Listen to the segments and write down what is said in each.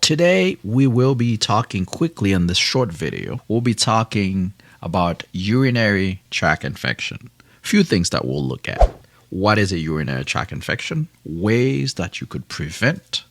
Today, we will be talking quickly in this short video. We'll be talking about urinary tract infection. Few things that we'll look at. What is a urinary tract infection? Ways that you could prevent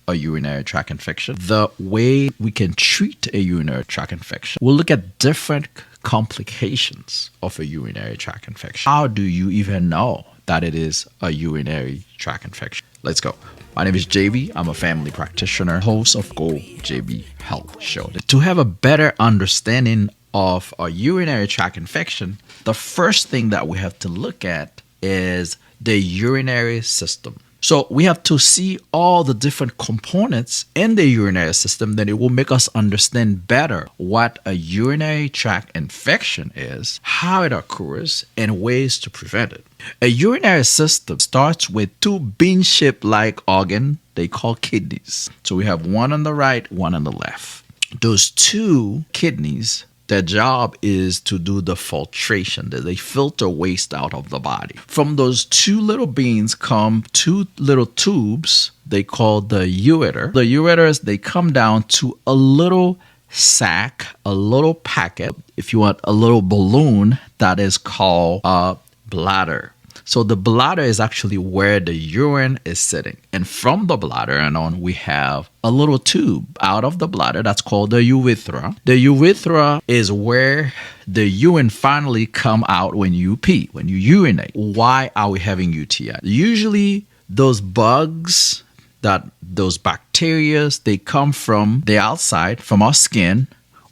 a urinary tract infection. The way we can treat a urinary tract infection. We'll look at different complications of a urinary tract infection. How do you even know that it is a urinary tract infection? Let's go. My name is JB. I'm a family practitioner, host of Go JB Health Show. To have a better understanding of a urinary tract infection, the first thing that we have to look at is the urinary system. So we have to see all the different components in the urinary system, then it will make us understand better what a urinary tract infection is, how it occurs, and ways to prevent it. A urinary system starts with two bean-shaped like organs they call kidneys. So we have one on the right, one on the left. Those two kidneys, their job is to do the filtration. They filter waste out of the body. From those two little beans come two little tubes they call the ureter. The ureters, they come down to a little sac, a little packet, if you want, a little balloon that is called a bladder. So the bladder is actually where the urine is sitting. And from the bladder and on, we have a little tube out of the bladder that's called the urethra. The urethra is where the urine finally come out when you pee, when you urinate. Why are we having UTI? Usually those bugs, those bacteria, they come from the outside, from our skin,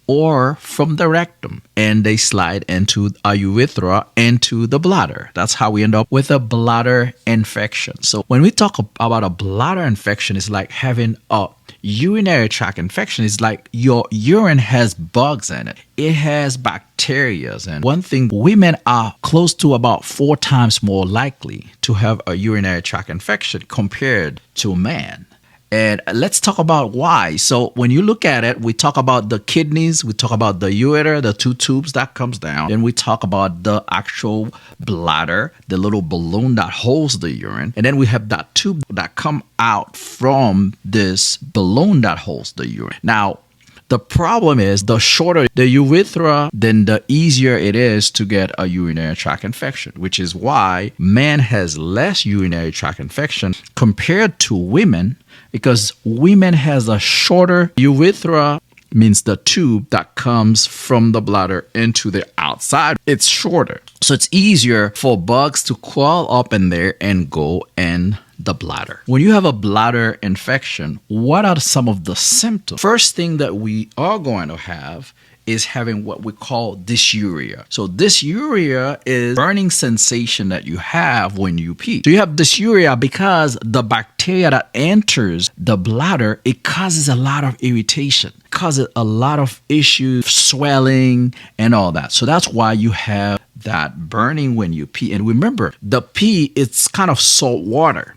or from the rectum, and they slide into a urethra, into the bladder. That's how we end up with a bladder infection. So when we talk about a bladder infection, it's like having a urinary tract infection. It's like your urine has bugs in it. It has bacteria. And one thing, women are close to about 4 times more likely to have a urinary tract infection compared to men. And let's talk about why. So when you look at it, we talk about the kidneys, we talk about the ureter, the two tubes that comes down. Then we talk about the actual bladder, the little balloon that holds the urine. And then we have that tube that come out from this balloon that holds the urine. Now, the problem is the shorter the urethra, then the easier it is to get a urinary tract infection, which is why men has less urinary tract infection compared to women, because women has a shorter urethra, means the tube that comes from the bladder into the outside. It's shorter. So it's easier for bugs to crawl up in there and go in the bladder. When you have a bladder infection, what are some of the symptoms? First thing that we are going to have is having what we call dysuria. So dysuria is burning sensation that you have when you pee. So you have dysuria because the bacteria that enters the bladder, it causes a lot of irritation, causes a lot of issues, swelling and all that. So that's why you have that burning when you pee. And remember, the pee, it's kind of salt water.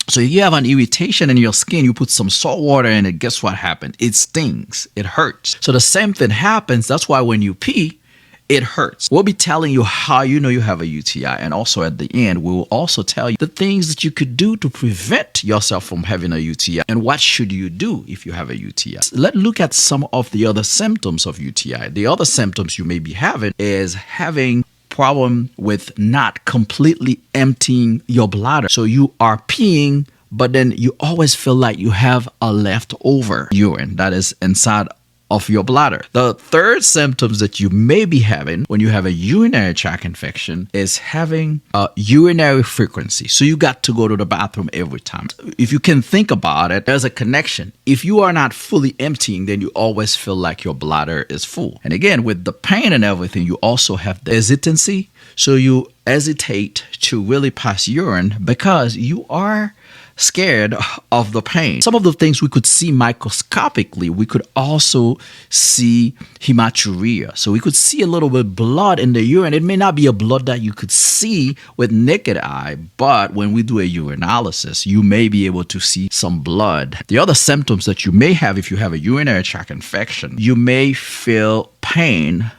So if you have an irritation in your skin, you put some salt water in it, guess what happens? It stings. It hurts. So the same thing happens. That's why when you pee, it hurts. We'll be telling you how you know you have a UTI. And also at the end, we will also tell you the things that you could do to prevent yourself from having a UTI and what should you do if you have a UTI. Let's look at some of the other symptoms of UTI. The other symptoms you may be having is having problem with not completely emptying your bladder. So you are peeing, but then you always feel like you have a leftover urine that is inside of your bladder. The third symptoms that you may be having when you have a urinary tract infection is having a urinary frequency. So you got to go to the bathroom every time. If you can think about it, there's a connection. If you are not fully emptying, then you always feel like your bladder is full. And again, with the pain and everything, you also have the hesitancy. So you hesitate to really pass urine because you are scared of the pain. Some of the things we could see microscopically, we could also see hematuria. So we could see a little bit of blood in the urine. It may not be a blood that you could see with naked eye, but when we do a urinalysis, you may be able to see some blood. The other symptoms that you may have if you have a urinary tract infection, you may feel pain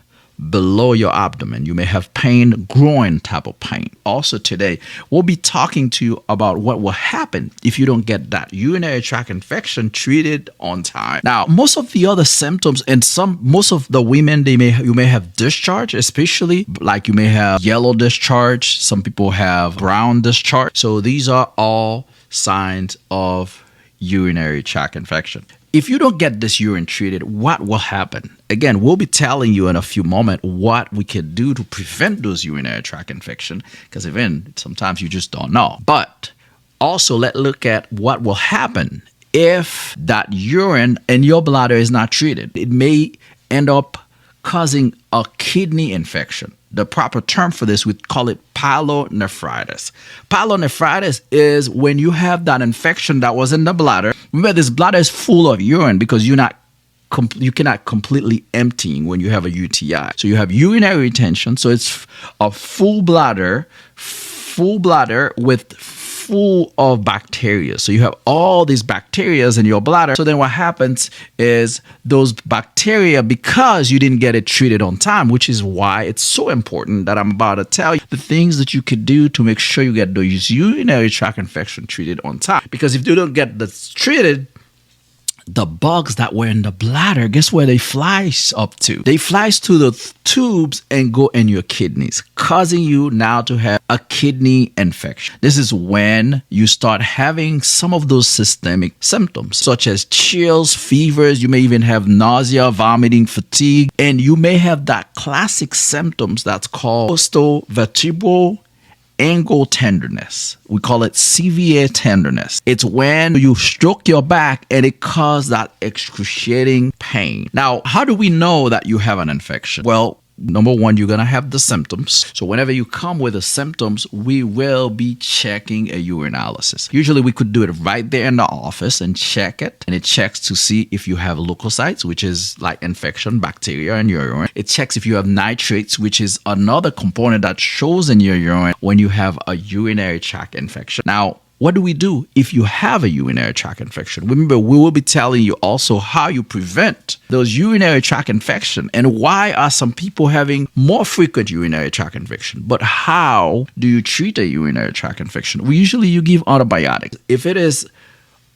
below your abdomen. You may have pain, groin type of pain. Also today, we'll be talking to you about what will happen if you don't get that urinary tract infection treated on time. Now, most of the other symptoms and most of the women, you may have discharge, especially like you may have yellow discharge. Some people have brown discharge. So these are all signs of urinary tract infection. If you don't get this urine treated, what will happen? Again, we'll be telling you in a few moments what we can do to prevent those urinary tract infection, because even sometimes you just don't know. But also, let's look at what will happen if that urine in your bladder is not treated. It may end up causing a kidney infection. The proper term for this, we call it pyelonephritis. Pyelonephritis is when you have that infection that was in the bladder. Remember, this bladder is full of urine because you cannot completely emptying when you have a UTI. So you have urinary retention. So it's a full bladder with full of bacteria. So you have all these bacteria in your bladder. So then what happens is those bacteria, because you didn't get it treated on time, which is why it's so important that I'm about to tell you the things that you could do to make sure you get those urinary tract infection treated on time. Because if you don't get this treated, the bugs that were in the bladder, guess where they flies up to? They flies to the tubes and go in your kidneys, causing you now to have a kidney infection. This is when you start having some of those systemic symptoms, such as chills, fevers. You may even have nausea, vomiting, fatigue, and you may have that classic symptoms that's called costovertebral angle tenderness. We call it CVA tenderness. It's when you stroke your back and it causes that excruciating pain. Now, how do we know that you have an infection? Well, number one, you're going to have the symptoms. So whenever you come with the symptoms, we will be checking a urinalysis. Usually we could do it right there in the office and check it. And it checks to see if you have leukocytes, which is like infection, bacteria in your urine. It checks if you have nitrates, which is another component that shows in your urine when you have a urinary tract infection. Now, what do we do if you have a urinary tract infection? Remember, we will be telling you also how you prevent those urinary tract infection and why are some people having more frequent urinary tract infection. But how do you treat a urinary tract infection? You give antibiotics. If it is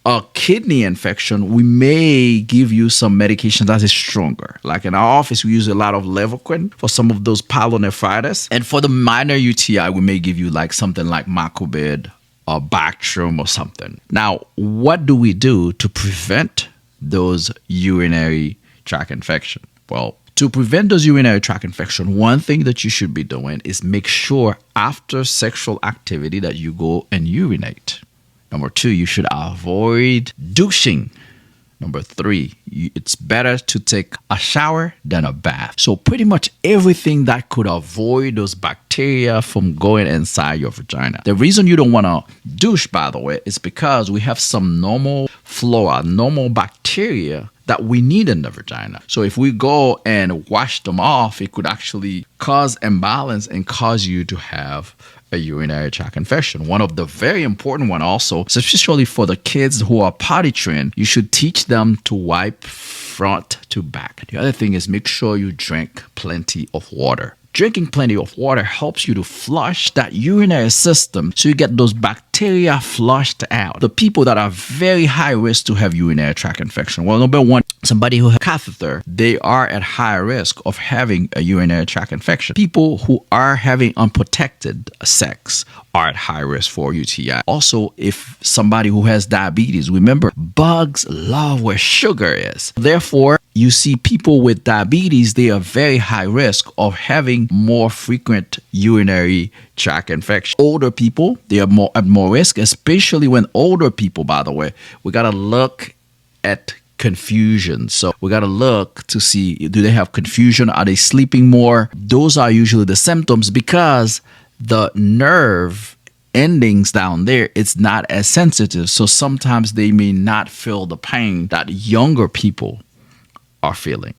a kidney infection, we may give you some medication that is stronger. Like in our office, we use a lot of Levaquin for some of those pyelonephritis. And for the minor UTI, we may give you like something like Macrobid or Bactrim or something. Now, what do we do to prevent those urinary tract infection? Well, to prevent those urinary tract infection, one thing that you should be doing is make sure after sexual activity that you go and urinate. Number two, you should avoid douching. Number three, it's better to take a shower than a bath. So pretty much everything that could avoid those bacteria from going inside your vagina. The reason you don't want to douche, by the way, is because we have some normal flora, normal bacteria that we need in the vagina. So if we go and wash them off, it could actually cause imbalance and cause you to have a urinary tract infection. One of the very important one also, especially for the kids who are potty trained, you should teach them to wipe front to back. The other thing is make sure you drink plenty of water. Drinking plenty of water helps you to flush that urinary system so you get those bacteria flushed out. The people that are very high risk to have urinary tract infection, well, number one, somebody who has a catheter, they are at high risk of having a urinary tract infection. People who are having unprotected sex are at high risk for UTI. Also, if somebody who has diabetes, remember, bugs love where sugar is. Therefore, you see people with diabetes, they are very high risk of having more frequent urinary tract infection. Older people, they are at more risk, especially when older people, by the way, we got to look at confusion. So we got to look to see, do they have confusion? Are they sleeping more? Those are usually the symptoms because the nerve endings down there, it's not as sensitive. So sometimes they may not feel the pain that younger people are feeling.